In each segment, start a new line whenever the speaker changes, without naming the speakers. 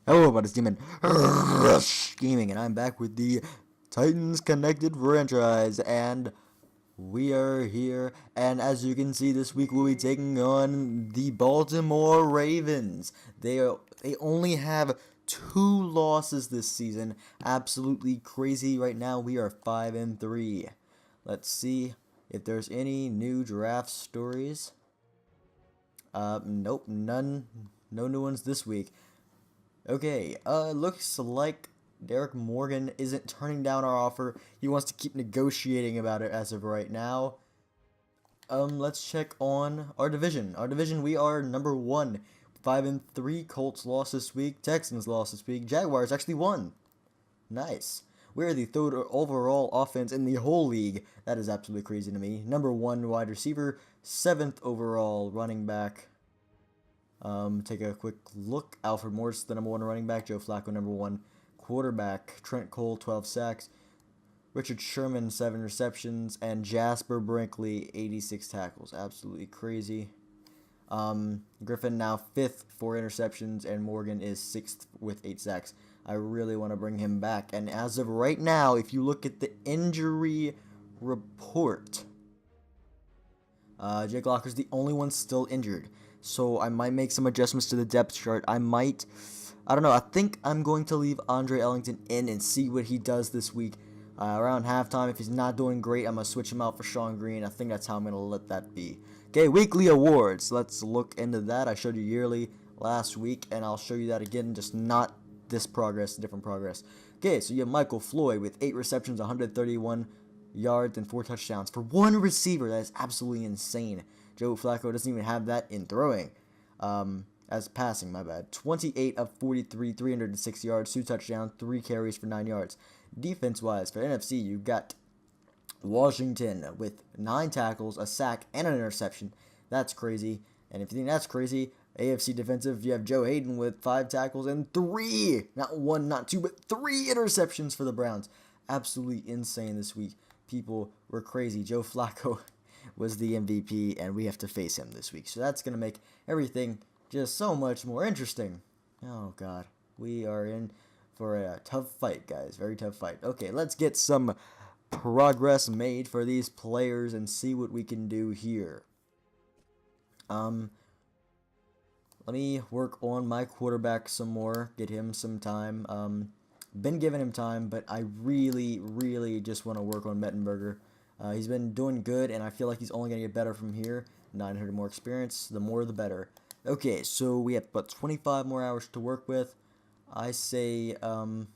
Hello, everybody, it's DemonRushGaming, and I'm back with the Titans Connected franchise, and we are here, and as you can see, this week we'll be taking on the Baltimore Ravens. They only have 2 losses this season, absolutely crazy. Right now, we are 5-3. Let's see if there's any new draft stories. Nope, none, no new ones this week. Okay, looks like Derek Morgan isn't turning down our offer. He wants to keep negotiating about it as of right now. Let's check on our division. Our division, we are number 1. 5-3. Colts lost this week. Texans lost this week. Jaguars actually won. Nice. We're the 3rd overall offense in the whole league. That is absolutely crazy to me. Number 1 wide receiver. 7th overall running back. Take a quick look. Alfred Morris, the number 1 running back. Joe Flacco, number 1 quarterback. Trent Cole, 12 sacks. Richard Sherman, 7 receptions. And Jasper Brinkley, 86 tackles. Absolutely crazy. Griffin now 5th, 4 interceptions. And Morgan is 6th with 8 sacks. I really want to bring him back. And as of right now, if you look at the injury report, Jake Locker's the only one still injured. So I might make some adjustments to the depth chart. I don't know. I think I'm going to leave Andre Ellington in and see what he does this week. Around halftime, if he's not doing great, I'm going to switch him out for Sean Green. I think that's how I'm going to let that be. Okay, weekly awards. Let's look into that. I showed you yearly last week, and I'll show you that again, just not this progress, different progress. Okay, so you have Michael Floyd with 8 receptions, 131 yards, and 4 touchdowns. For one receiver, that is absolutely insane. Joe Flacco doesn't even have that in throwing. As passing, my bad. 28 of 43, 306 yards, 2 touchdowns, 3 carries for 9 yards. Defense-wise, for NFC, you got Washington with 9 tackles, a sack, and an interception. That's crazy. And if you think that's crazy, AFC defensive, you have Joe Hayden with 5 tackles and 3, not 1, not 2, but 3 interceptions for the Browns. Absolutely insane this week. People were crazy. Joe Flacco was the MVP, and we have to face him this week. So that's going to make everything just so much more interesting. Oh, God. We are in for a tough fight, guys. Very tough fight. Okay, let's get some progress made for these players and see what we can do here. Let me work on my quarterback some more, get him some time. Been giving him time, but I really just want to work on Mettenberger. He's been doing good, and I feel like he's only going to get better from here. 900 more experience, the more the better. Okay, so we have about 25 more hours to work with. I say, I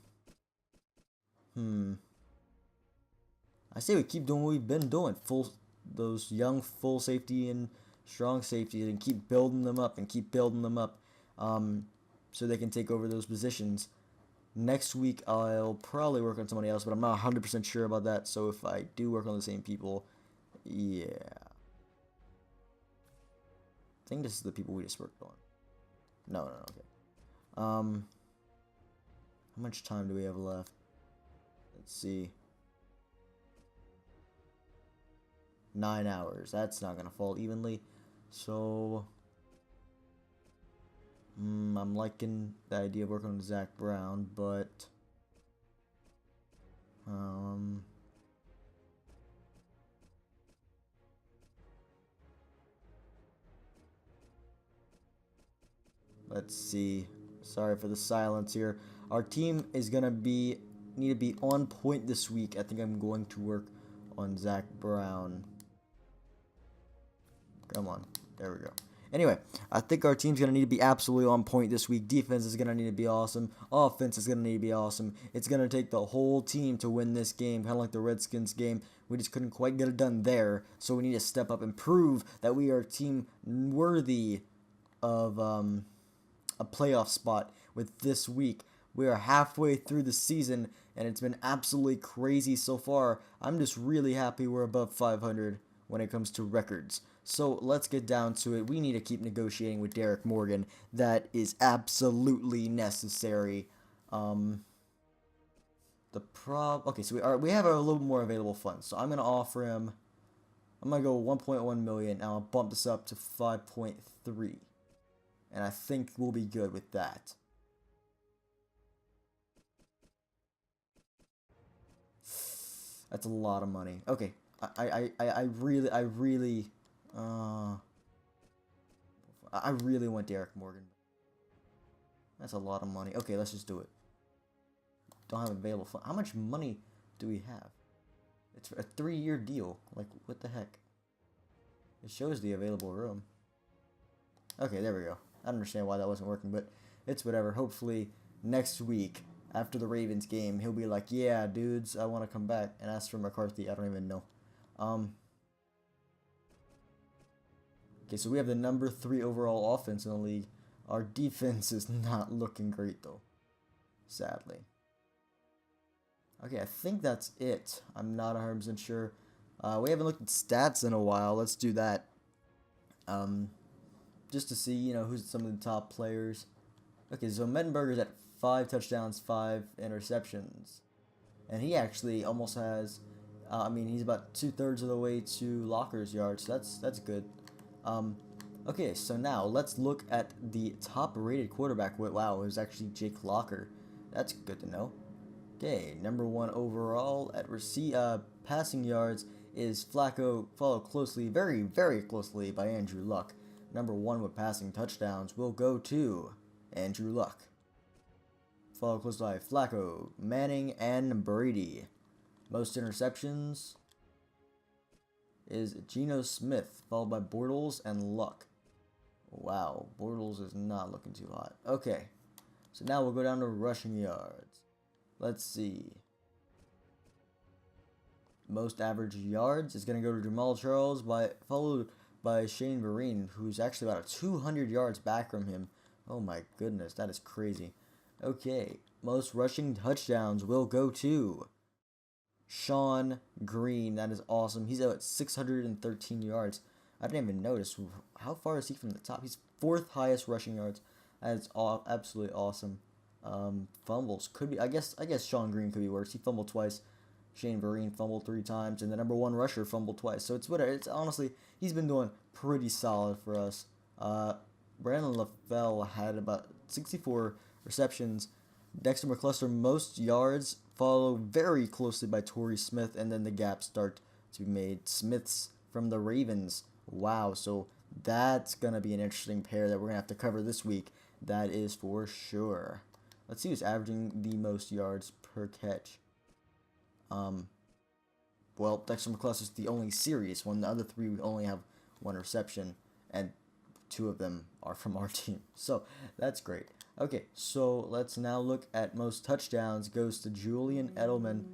say we keep doing what we've been doing. Those young full safety and strong safety, and keep building them up and keep building them up, so they can take over those positions. Next week, I'll probably work on somebody else, but I'm not 100% sure about that. So if I do work on the same people, yeah. I think this is the people we just worked on. No, okay. How much time do we have left? Let's see. 9 hours. That's not going to fall evenly. So I'm liking the idea of working on Zach Brown, but let's see. Sorry for the silence here. Our team is gonna need to be on point this week. I think I'm going to work on Zach Brown. Come on, there we go. Anyway, I think our team's going to need to be absolutely on point this week. Defense is going to need to be awesome. Offense is going to need to be awesome. It's going to take the whole team to win this game, kind of like the Redskins game. We just couldn't quite get it done there, so we need to step up and prove that we are a team worthy of a playoff spot with this week. We are halfway through the season, and it's been absolutely crazy so far. I'm just really happy we're above 500 when it comes to records. So let's get down to it. We need to keep negotiating with Derek Morgan. That is absolutely necessary. Okay, so we have a little more available funds. So I'm gonna offer him. I'm gonna go 1.1 million. Now I'll bump this up to 5.3, and I think we'll be good with that. That's a lot of money. Okay, uh, I really want Derek Morgan. That's a lot of money. Okay, let's just do it. Don't have available fund. How much money do we have? It's a 3-year deal. Like, what the heck? It shows the available room. Okay, there we go. I don't understand why that wasn't working, but it's whatever. Hopefully, next week, after the Ravens game, he'll be like, yeah, dudes, I want to come back. And as for McCarthy, I don't even know. Okay, so we have the number 3 overall offense in the league. Our defense is not looking great, though. Sadly. Okay, I think that's it. I'm not 100% sure. We haven't looked at stats in a while. Let's do that. Just to see, you know, who's some of the top players. Okay, so Mettenberger's at 5 touchdowns, 5 interceptions. And he actually almost has, I mean, he's about 2/3 of the way to Locker's yards. So that's good. Okay, so now let's look at the top rated quarterback. Wow, it was actually Jake Locker. That's good to know. Okay, number 1 overall at passing yards is Flacco, followed closely, very, very closely by Andrew Luck. Number 1 with passing touchdowns will go to Andrew Luck. Followed closely by Flacco, Manning, and Brady. Most interceptions is Geno Smith, followed by Bortles and Luck. Wow, Bortles is not looking too hot. Okay, so now we'll go down to rushing yards. Let's see. Most average yards is going to go to Jamal Charles, followed by Shane Vereen, who's actually about 200 yards back from him. Oh my goodness, that is crazy. Okay, most rushing touchdowns will go to Sean Green. That is awesome. He's at 613 yards. I didn't even notice. How far is he from the top? He's 4th highest rushing yards. That is absolutely awesome. Fumbles could be. I guess Sean Green could be worse. He fumbled twice. Shane Vereen fumbled 3 times, and the number 1 rusher fumbled twice. So it's whatever. It's honestly, he's been doing pretty solid for us. Brandon LaFell had about 64 receptions. Dexter McCluster most yards, followed very closely by Torrey Smith, and then the gaps start to be made. Smith's from the Ravens. Wow, so that's gonna be an interesting pair that we're gonna have to cover this week. That is for sure. Let's see who's averaging the most yards per catch. Well, Dexter McCluster is the only serious one. The other 3 we only have 1 reception, and 2 of them are from our team. So that's great. Okay, so let's now look at most touchdowns. Goes to Julian Edelman.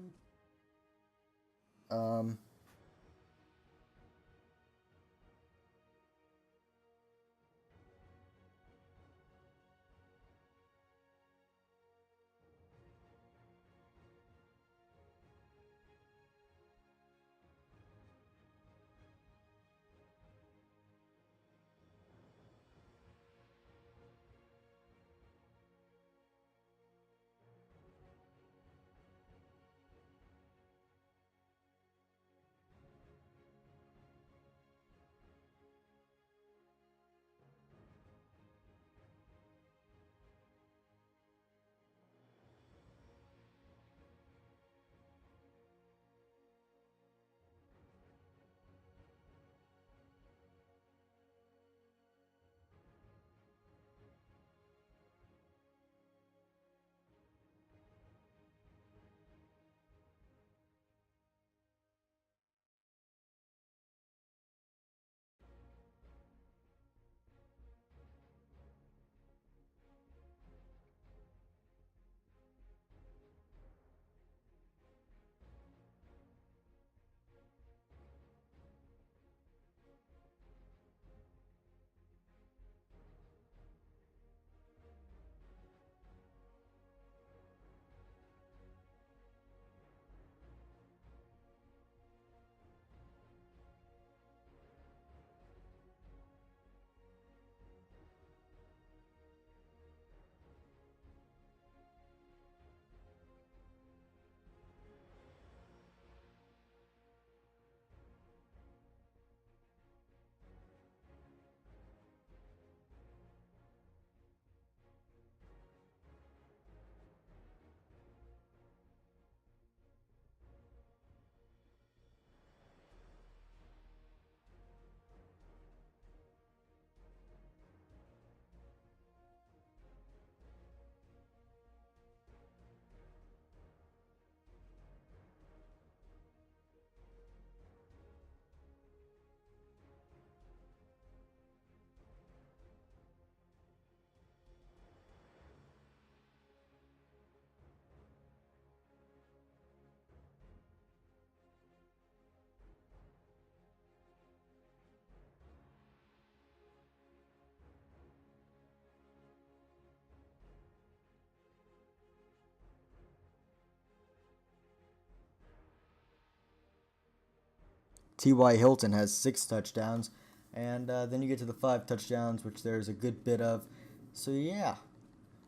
T.Y. Hilton has 6 touchdowns. And then you get to the 5 touchdowns, which there's a good bit of. So yeah,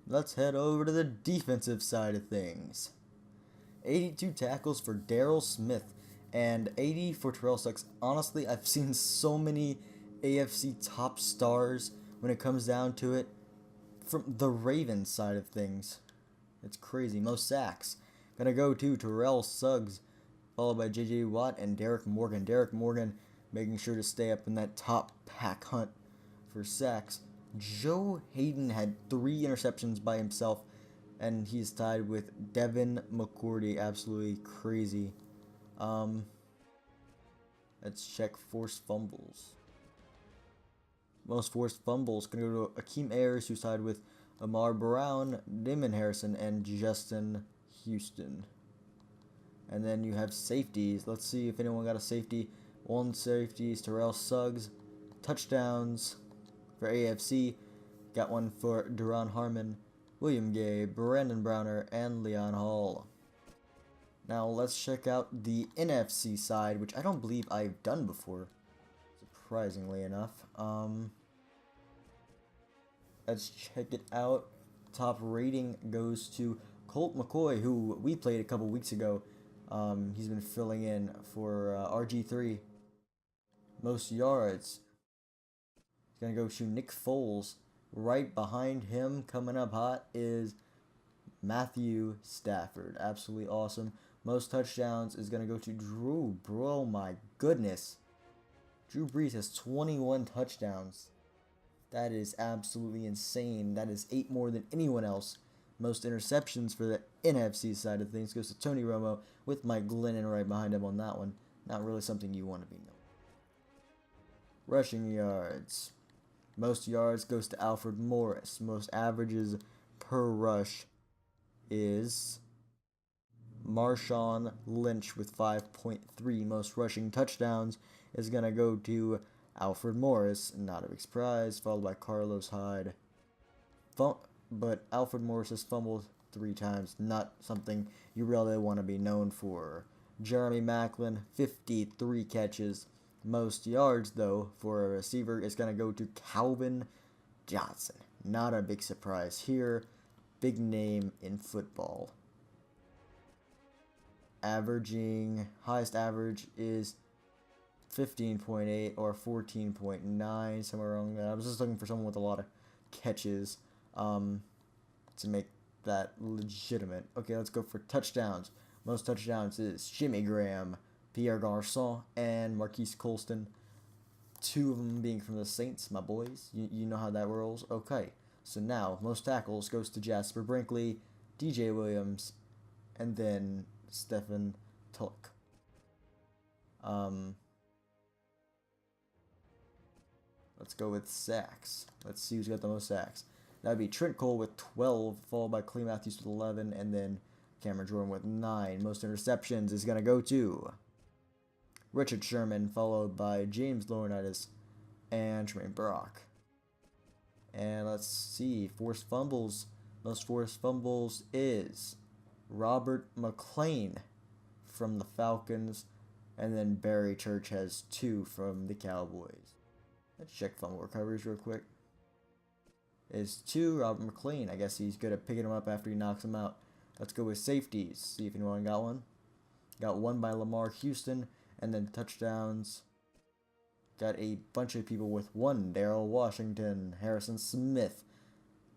let's head over to the defensive side of things. 82 tackles for Daryl Smith and 80 for Terrell Suggs. Honestly, I've seen so many AFC top stars when it comes down to it from the Ravens side of things. It's crazy. Most sacks. Gonna go to Terrell Suggs, followed by J.J. Watt and Derek Morgan. Derek Morgan making sure to stay up in that top pack hunt for sacks. Joe Hayden had 3 interceptions by himself, and he's tied with Devin McCourty. Absolutely crazy. Let's check forced fumbles. Most forced fumbles gonna go to Akeem Ayers, who's tied with Amar Brown, Damon Harrison, and Justin Houston. And then you have safeties. Let's see if anyone got a safety. 1 safety is Terrell Suggs. Touchdowns for AFC. Got 1 for Duron Harmon, William Gay, Brandon Browner, and Leon Hall. Now let's check out the NFC side, which I don't believe I've done before, surprisingly enough. Let's check it out. Top rating goes to Colt McCoy, who we played a couple weeks ago. He's been filling in for RG3. Most yards. It's going to go to Nick Foles. Right behind him, coming up hot, is Matthew Stafford. Absolutely awesome. Most touchdowns is going to go to Drew. Bro, my goodness. Drew Brees has 21 touchdowns. That is absolutely insane. That is 8 more than anyone else. Most interceptions for the NFC side of things goes to Tony Romo, with Mike Glennon right behind him on that one. Not really something you want to be known. Rushing yards. Most yards goes to Alfred Morris. Most averages per rush is Marshawn Lynch with 5.3. Most rushing touchdowns is going to go to Alfred Morris, not a big surprise, followed by Carlos Hyde. But Alfred Morris has fumbled 3 times, not something you really want to be known for. Jeremy Maclin, 53 catches. Most yards, though, for a receiver is going to go to Calvin Johnson. Not a big surprise here. Big name in football. Highest average is 15.8 or 14.9, somewhere around that. I was just looking for someone with a lot of catches to make that legitimate. Okay, let's go for touchdowns. Most touchdowns is Jimmy Graham, Pierre Garçon, and Marquise Colston. 2 of them being from the Saints, my boys. You know how that rolls. Okay, so now most tackles goes to Jasper Brinkley, DJ Williams, and then Stephen Tulloch. Let's go with sacks. Let's see who's got the most sacks. That would be Trent Cole with 12, followed by Clay Matthews with 11, and then Cameron Jordan with 9. Most interceptions is going to go to Richard Sherman, followed by James Laurinaitis and Tremaine Brock. And let's see, forced fumbles. Most forced fumbles is Robert McClain from the Falcons, and then Barry Church has 2 from the Cowboys. Let's check fumble recoveries real quick. Is 2 Robert McClain. I guess he's good at picking him up after he knocks him out. Let's go with safeties. See if anyone got one. Got 1 by Lamar Houston. And then touchdowns. Got a bunch of people with 1. Darrell Washington, Harrison Smith,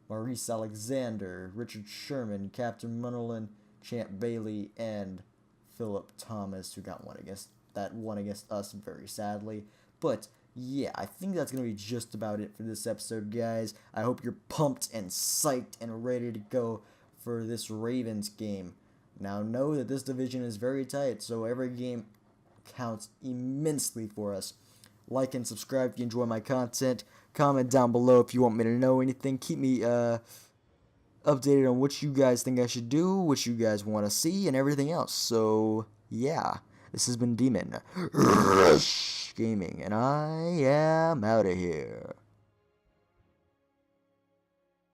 Maurice Alexander, Richard Sherman, Captain Munnerlin, Champ Bailey, and Philip Thomas, who got one against us, very sadly. But yeah, I think that's going to be just about it for this episode, guys. I hope you're pumped and psyched and ready to go for this Ravens game. Now, know that this division is very tight, so every game counts immensely for us. Like and subscribe if you enjoy my content. Comment down below if you want me to know anything. Keep me updated on what you guys think I should do, what you guys want to see, and everything else. So, yeah. This has been DemonRushGaming, and I am out of here.